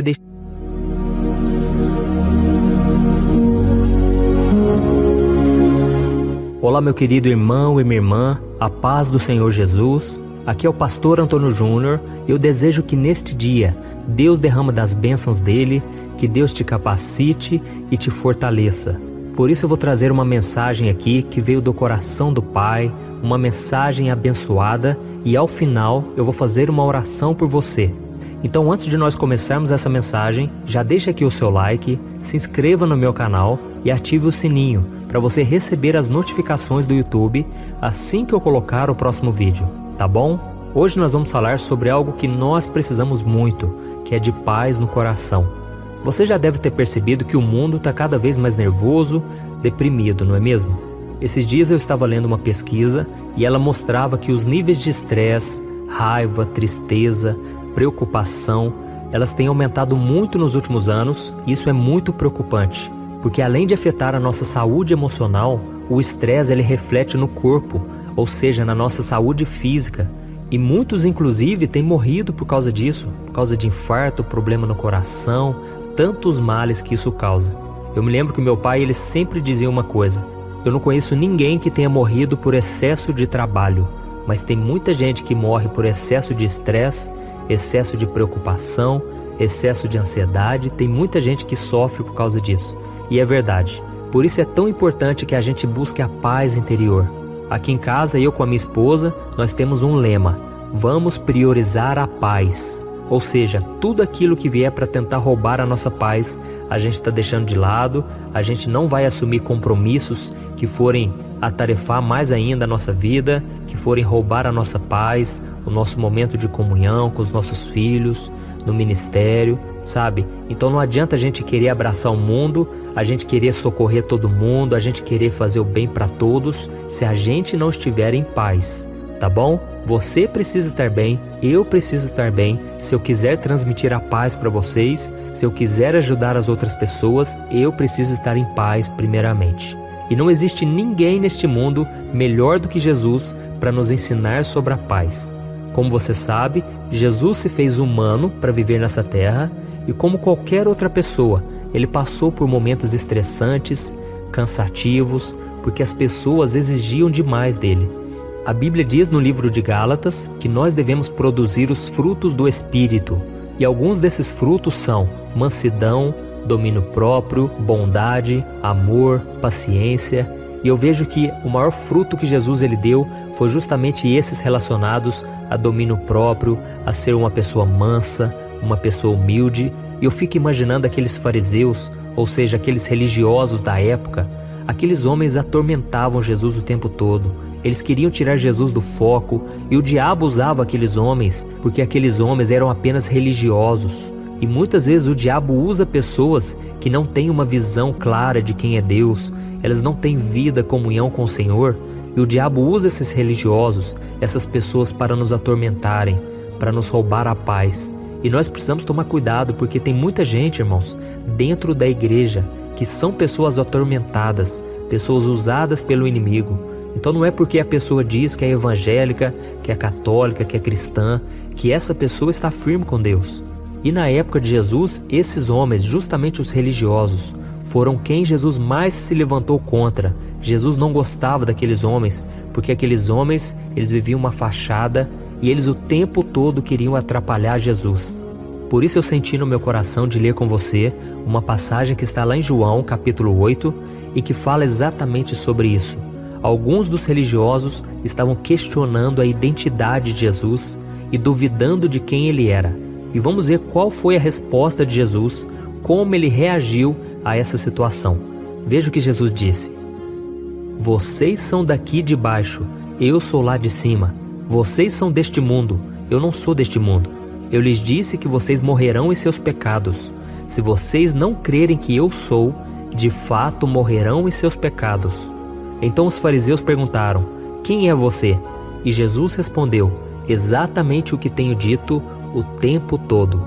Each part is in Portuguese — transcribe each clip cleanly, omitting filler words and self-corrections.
deixa. Olá, meu querido irmão e minha irmã, a paz do Senhor Jesus. Aqui é o pastor Antônio Júnior e eu desejo que neste dia Deus derrama das bênçãos dele, que Deus te capacite e te fortaleça. Por isso eu vou trazer uma mensagem aqui que veio do coração do Pai, uma mensagem abençoada, e ao final eu vou fazer uma oração por você. Então, antes de nós começarmos essa mensagem, já deixa aqui o seu like, se inscreva no meu canal e ative o sininho para você receber as notificações do YouTube assim que eu colocar o próximo vídeo, tá bom? Hoje nós vamos falar sobre algo que nós precisamos muito, que é de paz no coração. Você já deve ter percebido que o mundo está cada vez mais nervoso, deprimido, não é mesmo? Esses dias eu estava lendo uma pesquisa e ela mostrava que os níveis de estresse, raiva, tristeza, preocupação, elas têm aumentado muito nos últimos anos e isso é muito preocupante, porque além de afetar a nossa saúde emocional, o estresse ele reflete no corpo, ou seja, na nossa saúde física, e muitos inclusive têm morrido por causa disso, por causa de infarto, problema no coração, tantos males que isso causa. Eu me lembro que meu pai ele sempre dizia uma coisa: eu não conheço ninguém que tenha morrido por excesso de trabalho, mas tem muita gente que morre por excesso de estresse, excesso de preocupação, excesso de ansiedade, tem muita gente que sofre por causa disso. E é verdade. Por isso é tão importante que a gente busque a paz interior. Aqui em casa, eu com a minha esposa, nós temos um lema: vamos priorizar a paz. Ou seja, tudo aquilo que vier para tentar roubar a nossa paz, a gente está deixando de lado, a gente não vai assumir compromissos que forem atarefar mais ainda a nossa vida, que forem roubar a nossa paz, o nosso momento de comunhão com os nossos filhos, no ministério, sabe? Então não adianta a gente querer abraçar o mundo, a gente querer socorrer todo mundo, a gente querer fazer o bem para todos, se a gente não estiver em paz, tá bom? Você precisa estar bem, eu preciso estar bem. Se eu quiser transmitir a paz para vocês, se eu quiser ajudar as outras pessoas, eu preciso estar em paz primeiramente. E não existe ninguém neste mundo melhor do que Jesus para nos ensinar sobre a paz. Como você sabe, Jesus se fez humano para viver nessa terra e como qualquer outra pessoa, ele passou por momentos estressantes, cansativos, porque as pessoas exigiam demais dele. A Bíblia diz no livro de Gálatas que nós devemos produzir os frutos do Espírito, e alguns desses frutos são mansidão, domínio próprio, bondade, amor, paciência, e eu vejo que o maior fruto que Jesus ele deu foi justamente esses relacionados a domínio próprio, a ser uma pessoa mansa, uma pessoa humilde, e eu fico imaginando aqueles fariseus, ou seja, aqueles religiosos da época, aqueles homens atormentavam Jesus o tempo todo. Eles queriam tirar Jesus do foco e o diabo usava aqueles homens porque aqueles homens eram apenas religiosos. E muitas vezes o diabo usa pessoas que não têm uma visão clara de quem é Deus, elas não têm vida, comunhão com o Senhor, e o diabo usa esses religiosos, essas pessoas para nos atormentarem, para nos roubar a paz. E nós precisamos tomar cuidado porque tem muita gente, irmãos, dentro da igreja que são pessoas atormentadas, pessoas usadas pelo inimigo. Então não é porque a pessoa diz que é evangélica, que é católica, que é cristã, que essa pessoa está firme com Deus. E na época de Jesus, esses homens, justamente os religiosos, foram quem Jesus mais se levantou contra. Jesus não gostava daqueles homens, porque aqueles homens, eles viviam uma fachada e eles o tempo todo queriam atrapalhar Jesus. Por isso eu senti no meu coração de ler com você uma passagem que está lá em João, capítulo 8, e que fala exatamente sobre isso. Alguns dos religiosos estavam questionando a identidade de Jesus e duvidando de quem ele era. E vamos ver qual foi a resposta de Jesus, como ele reagiu a essa situação. Veja o que Jesus disse: vocês são daqui de baixo, eu sou lá de cima. Vocês são deste mundo, eu não sou deste mundo. Eu lhes disse que vocês morrerão em seus pecados. Se vocês não crerem que eu sou, de fato morrerão em seus pecados. Então os fariseus perguntaram: quem é você? E Jesus respondeu: exatamente o que tenho dito o tempo todo.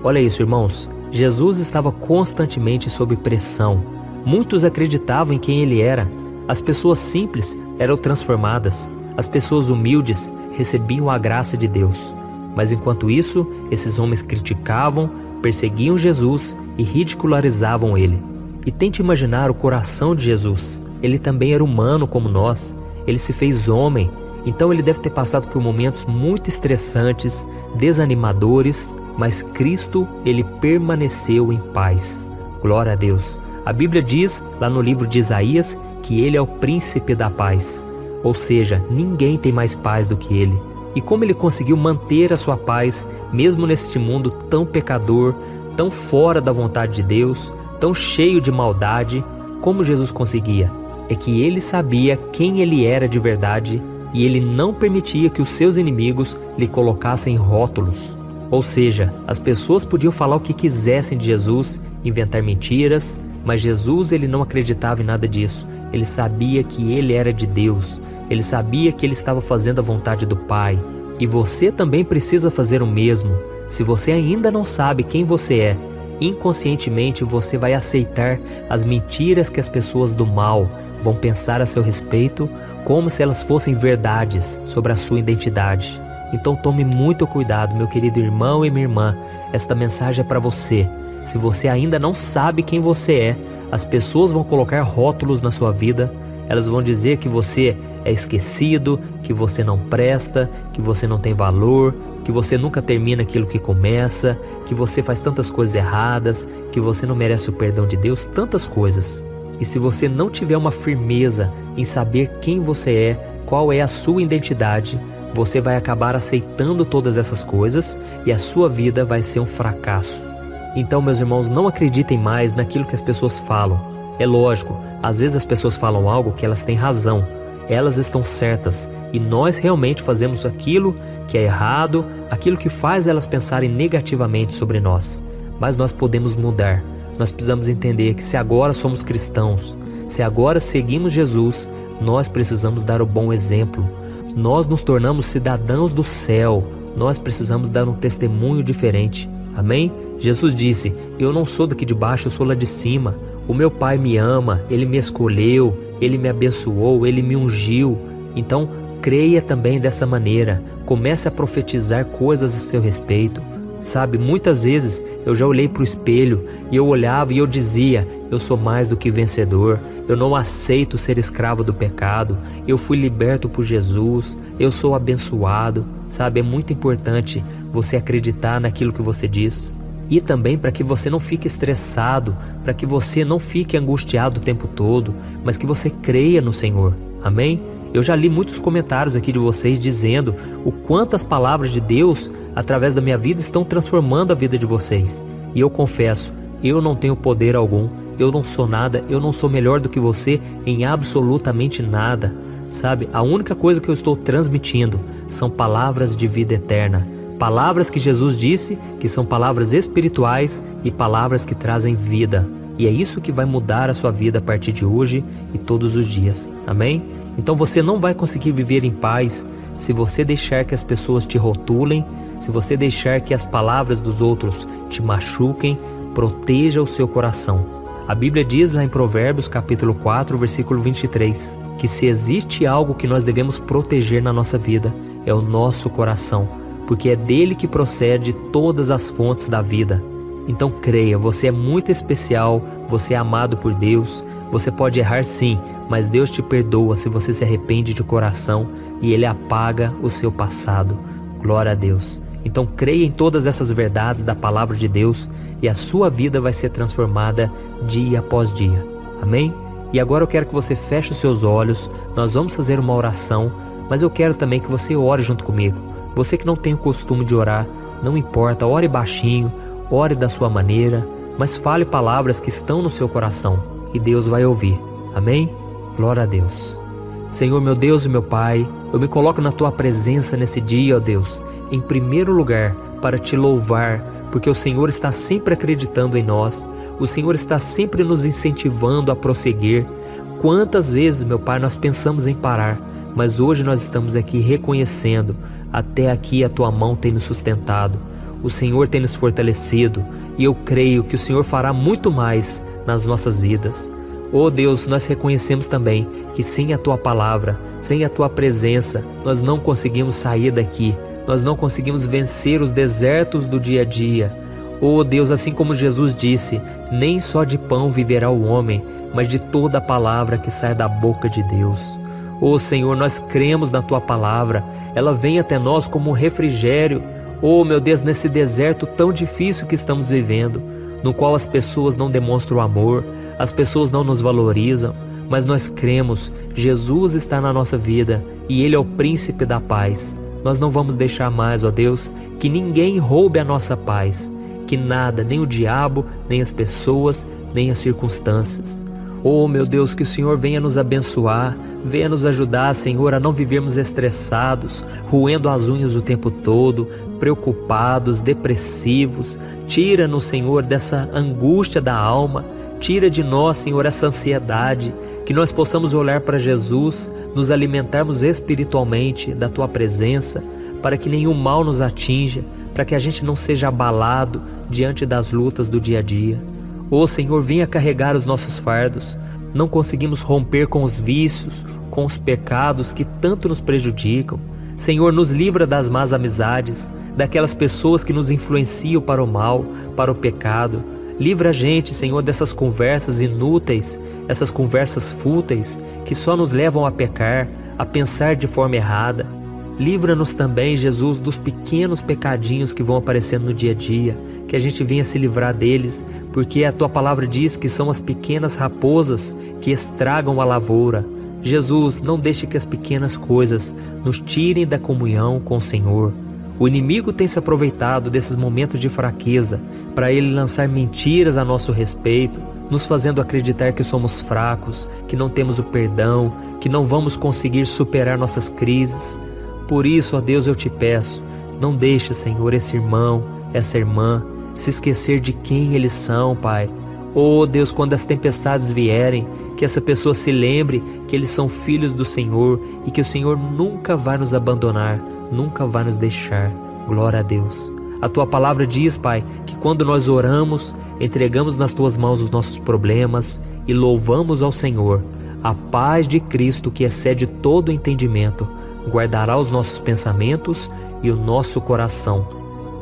Olha isso, irmãos. Jesus estava constantemente sob pressão. Muitos acreditavam em quem ele era. As pessoas simples eram transformadas. As pessoas humildes recebiam a graça de Deus. Mas enquanto isso, esses homens criticavam, perseguiam Jesus e ridicularizavam ele. E tente imaginar o coração de Jesus. Ele também era humano como nós. Ele se fez homem. Então ele deve ter passado por momentos muito estressantes, desanimadores, mas Cristo, ele permaneceu em paz. Glória a Deus. A Bíblia diz, lá no livro de Isaías, que ele é o príncipe da paz. Ou seja, ninguém tem mais paz do que ele. E como ele conseguiu manter a sua paz, mesmo neste mundo tão pecador, tão fora da vontade de Deus, tão cheio de maldade, como Jesus conseguia? É que ele sabia quem ele era de verdade e ele não permitia que os seus inimigos lhe colocassem rótulos. Ou seja, as pessoas podiam falar o que quisessem de Jesus, inventar mentiras, mas Jesus ele não acreditava em nada disso. Ele sabia que ele era de Deus. Ele sabia que ele estava fazendo a vontade do Pai. E você também precisa fazer o mesmo. Se você ainda não sabe quem você é, inconscientemente você vai aceitar as mentiras que as pessoas do mal vão pensar a seu respeito, como se elas fossem verdades sobre a sua identidade. Então tome muito cuidado, meu querido irmão e minha irmã. Esta mensagem é para você. Se você ainda não sabe quem você é, as pessoas vão colocar rótulos na sua vida. Elas vão dizer que você é esquecido, que você não presta, que você não tem valor, que você nunca termina aquilo que começa, que você faz tantas coisas erradas, que você não merece o perdão de Deus, tantas coisas. E se você não tiver uma firmeza em saber quem você é, qual é a sua identidade, você vai acabar aceitando todas essas coisas e a sua vida vai ser um fracasso. Então, meus irmãos, não acreditem mais naquilo que as pessoas falam. É lógico, às vezes as pessoas falam algo que elas têm razão, elas estão certas e nós realmente fazemos aquilo que é errado, aquilo que faz elas pensarem negativamente sobre nós. Mas nós podemos mudar. Nós precisamos entender que se agora somos cristãos, se agora seguimos Jesus, nós precisamos dar o bom exemplo. Nós nos tornamos cidadãos do céu, nós precisamos dar um testemunho diferente. Amém? Jesus disse, eu não sou daqui de baixo, eu sou lá de cima. O meu Pai me ama, Ele me escolheu, Ele me abençoou, Ele me ungiu. Então, creia também dessa maneira. Comece a profetizar coisas a seu respeito. Sabe, muitas vezes eu já olhei para o espelho e eu olhava e eu dizia, eu sou mais do que vencedor, eu não aceito ser escravo do pecado, eu fui liberto por Jesus, eu sou abençoado. Sabe, é muito importante você acreditar naquilo que você diz. E também para que você não fique estressado, para que você não fique angustiado o tempo todo, mas que você creia no Senhor. Amém? Eu já li muitos comentários aqui de vocês dizendo o quanto as palavras de Deus, através da minha vida, estão transformando a vida de vocês. E eu confesso, eu não tenho poder algum, eu não sou nada, eu não sou melhor do que você em absolutamente nada. Sabe, a única coisa que eu estou transmitindo são palavras de vida eterna. Palavras que Jesus disse, que são palavras espirituais e palavras que trazem vida. E é isso que vai mudar a sua vida a partir de hoje e todos os dias. Amém? Então você não vai conseguir viver em paz se você deixar que as pessoas te rotulem, se você deixar que as palavras dos outros te machuquem. Proteja o seu coração. A Bíblia diz lá em Provérbios capítulo 4, versículo 23, que se existe algo que nós devemos proteger na nossa vida, é o nosso coração, porque é dele que procede todas as fontes da vida. Então creia, você é muito especial, você é amado por Deus, você pode errar sim, mas Deus te perdoa se você se arrepende de coração e Ele apaga o seu passado. Glória a Deus. Então creia em todas essas verdades da palavra de Deus e a sua vida vai ser transformada dia após dia. Amém? E agora eu quero que você feche os seus olhos, nós vamos fazer uma oração, mas eu quero também que você ore junto comigo. Você que não tem o costume de orar, não importa, ore baixinho, ore da sua maneira, mas fale palavras que estão no seu coração e Deus vai ouvir. Amém? Glória a Deus. Senhor, meu Deus e meu Pai, eu me coloco na Tua presença nesse dia, ó Deus, em primeiro lugar para Te louvar, porque o Senhor está sempre acreditando em nós, o Senhor está sempre nos incentivando a prosseguir. Quantas vezes, meu Pai, nós pensamos em parar, mas hoje nós estamos aqui reconhecendo, até aqui a Tua mão tem nos sustentado, o Senhor tem nos fortalecido e eu creio que o Senhor fará muito mais nas nossas vidas. Oh Deus, nós reconhecemos também que sem a Tua palavra, sem a Tua presença, nós não conseguimos sair daqui, nós não conseguimos vencer os desertos do dia a dia. Oh Deus, assim como Jesus disse, nem só de pão viverá o homem, mas de toda a palavra que sai da boca de Deus. Oh Senhor, nós cremos na Tua palavra, ela vem até nós como um refrigério. Oh meu Deus, nesse deserto tão difícil que estamos vivendo, no qual as pessoas não demonstram amor, as pessoas não nos valorizam, mas nós cremos, Jesus está na nossa vida e Ele é o príncipe da paz. Nós não vamos deixar mais, ó Deus, que ninguém roube a nossa paz, que nada, nem o diabo, nem as pessoas, nem as circunstâncias. Oh meu Deus, que o Senhor venha nos abençoar, venha nos ajudar, Senhor, a não vivermos estressados, roendo as unhas o tempo todo, preocupados, depressivos. Tira-nos, Senhor, dessa angústia da alma, tira de nós, Senhor, essa ansiedade, que nós possamos olhar para Jesus, nos alimentarmos espiritualmente da Tua presença, para que nenhum mal nos atinja, para que a gente não seja abalado diante das lutas do dia a dia. Ô Senhor, venha carregar os nossos fardos. Não conseguimos romper com os vícios, com os pecados que tanto nos prejudicam. Senhor, nos livra das más amizades, daquelas pessoas que nos influenciam para o mal, para o pecado. Livra a gente, Senhor, dessas conversas inúteis, essas conversas fúteis que só nos levam a pecar, a pensar de forma errada. Livra-nos também, Jesus, dos pequenos pecadinhos que vão aparecendo no dia a dia, que a gente venha se livrar deles, porque a Tua palavra diz que são as pequenas raposas que estragam a lavoura. Jesus, não deixe que as pequenas coisas nos tirem da comunhão com o Senhor. O inimigo tem se aproveitado desses momentos de fraqueza para ele lançar mentiras a nosso respeito, nos fazendo acreditar que somos fracos, que não temos o perdão, que não vamos conseguir superar nossas crises. Por isso, ó Deus, eu te peço, não deixe, Senhor, esse irmão, essa irmã, se esquecer de quem eles são, Pai. Oh Deus, quando as tempestades vierem, que essa pessoa se lembre que eles são filhos do Senhor e que o Senhor nunca vai nos abandonar, nunca vai nos deixar. Glória a Deus. A Tua palavra diz, Pai, que quando nós oramos, entregamos nas Tuas mãos os nossos problemas e louvamos ao Senhor. A paz de Cristo, que excede todo o entendimento, guardará os nossos pensamentos e o nosso coração.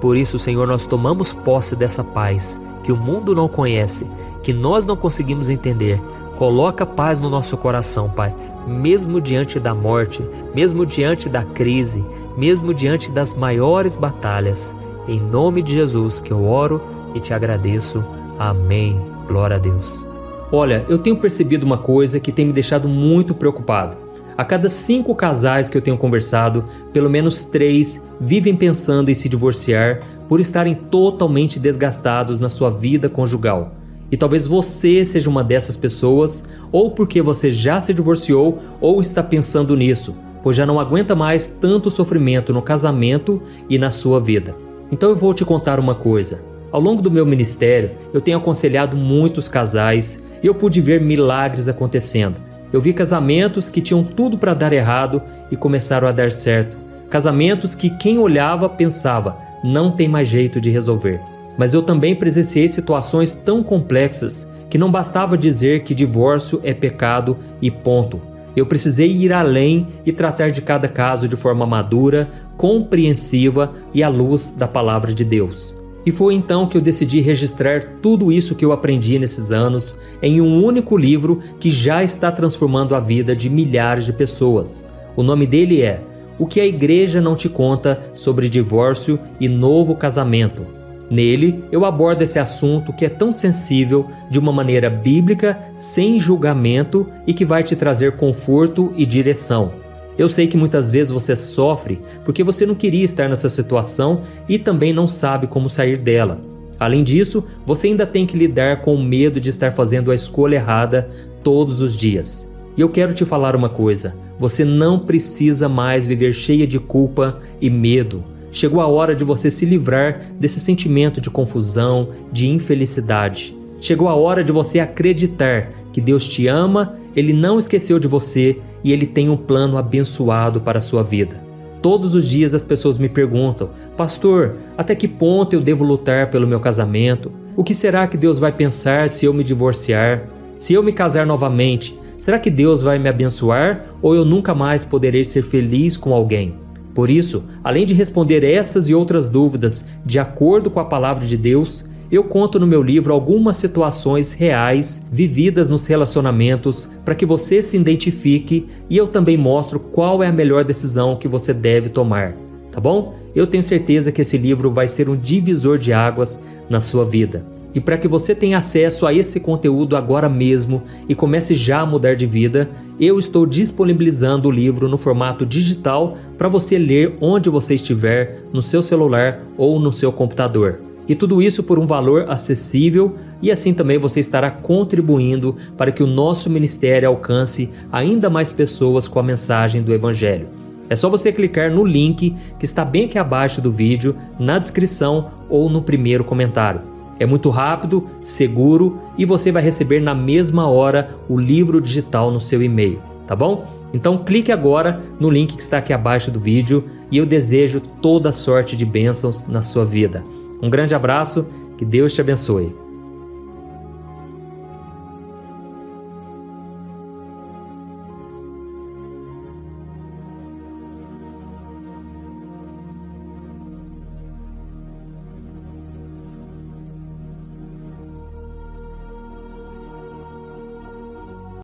Por isso, Senhor, nós tomamos posse dessa paz que o mundo não conhece, que nós não conseguimos entender. Coloca paz no nosso coração, Pai, mesmo diante da morte, mesmo diante da crise, mesmo diante das maiores batalhas. Em nome de Jesus que eu oro e te agradeço. Amém. Glória a Deus. Olha, eu tenho percebido uma coisa que tem me deixado muito preocupado. A cada 5 casais que eu tenho conversado, pelo menos 3 vivem pensando em se divorciar por estarem totalmente desgastados na sua vida conjugal. E talvez você seja uma dessas pessoas, ou porque você já se divorciou ou está pensando nisso, pois já não aguenta mais tanto sofrimento no casamento e na sua vida. Então eu vou te contar uma coisa. Ao longo do meu ministério, eu tenho aconselhado muitos casais e eu pude ver milagres acontecendo. Eu vi casamentos que tinham tudo para dar errado e começaram a dar certo. Casamentos que quem olhava pensava, não tem mais jeito de resolver. Mas eu também presenciei situações tão complexas que não bastava dizer que divórcio é pecado e ponto. Eu precisei ir além e tratar de cada caso de forma madura, compreensiva e à luz da palavra de Deus. E foi então que eu decidi registrar tudo isso que eu aprendi nesses anos em um único livro que já está transformando a vida de milhares de pessoas. O nome dele é O que a Igreja Não Te Conta sobre Divórcio e Novo Casamento. Nele, eu abordo esse assunto que é tão sensível de uma maneira bíblica, sem julgamento e que vai te trazer conforto e direção. Eu sei que muitas vezes você sofre porque você não queria estar nessa situação e também não sabe como sair dela. Além disso, você ainda tem que lidar com o medo de estar fazendo a escolha errada todos os dias. E eu quero te falar uma coisa, você não precisa mais viver cheia de culpa e medo. Chegou a hora de você se livrar desse sentimento de confusão, de infelicidade. Chegou a hora de você acreditar que Deus te ama, Ele não esqueceu de você e Ele tem um plano abençoado para a sua vida. Todos os dias as pessoas me perguntam, pastor, até que ponto eu devo lutar pelo meu casamento? O que será que Deus vai pensar se eu me divorciar? Se eu me casar novamente, será que Deus vai me abençoar ou eu nunca mais poderei ser feliz com alguém? Por isso, além de responder essas e outras dúvidas de acordo com a palavra de Deus, eu conto no meu livro algumas situações reais vividas nos relacionamentos para que você se identifique, e eu também mostro qual é a melhor decisão que você deve tomar, tá bom? Eu tenho certeza que esse livro vai ser um divisor de águas na sua vida. E para que você tenha acesso a esse conteúdo agora mesmo e comece já a mudar de vida, eu estou disponibilizando o livro no formato digital para você ler onde você estiver, no seu celular ou no seu computador. E tudo isso por um valor acessível, e assim também você estará contribuindo para que o nosso ministério alcance ainda mais pessoas com a mensagem do Evangelho. É só você clicar no link que está bem aqui abaixo do vídeo, na descrição ou no primeiro comentário. É muito rápido, seguro e você vai receber na mesma hora o livro digital no seu e-mail, tá bom? Então clique agora no link que está aqui abaixo do vídeo e eu desejo toda sorte de bênçãos na sua vida. Um grande abraço, que Deus te abençoe.